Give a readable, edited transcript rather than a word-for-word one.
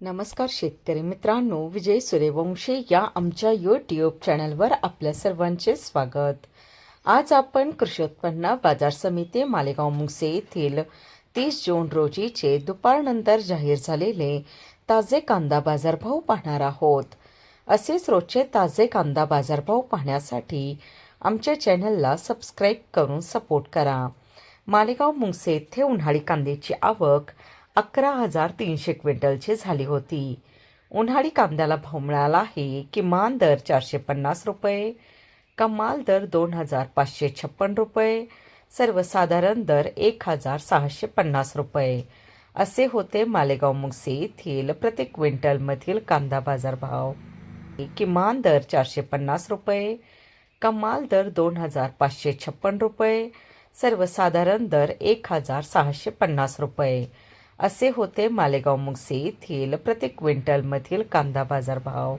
नमस्कार शेतकरी मित्रांनो, विजय सूर्यवंशी या आमच्या यूट्यूब चॅनलवर आपल्या सर्वांचे स्वागत। आज आपण कृषी उत्पन्न बाजार समिती मालेगाव मुंगसे येथील 30 जून रोजीचे दुपारनंतर जाहीर झालेले ताजे कांदा बाजारभाव पाहणार आहोत। असेच रोजचे ताजे कांदा बाजारभाव पाहण्यासाठी आमच्या चॅनलला सबस्क्राईब करून सपोर्ट करा। मालेगाव मुंगसे येथे उन्हाळी कांद्याची आवक 11,300 क्विंटलची झाली होती। उन्हाळी कांद्याला भाव मिळाला आहे। किमान दर 450 रुपये, कमाल दर 2,556 रुपये, सर्वसाधारण दर 1,650 रुपये असे होते मालेगाव मुंगसे येथील प्रति क्विंटलमधील कांदा बाजारभाव। किमान दर 450 रुपये, कमाल दर 2,556 रुपये, सर्वसाधारण दर 1,650 रुपये असे होते मालेगाव मुंगसे येथील प्रति क्विंटलमधील कांदा बाजारभाव।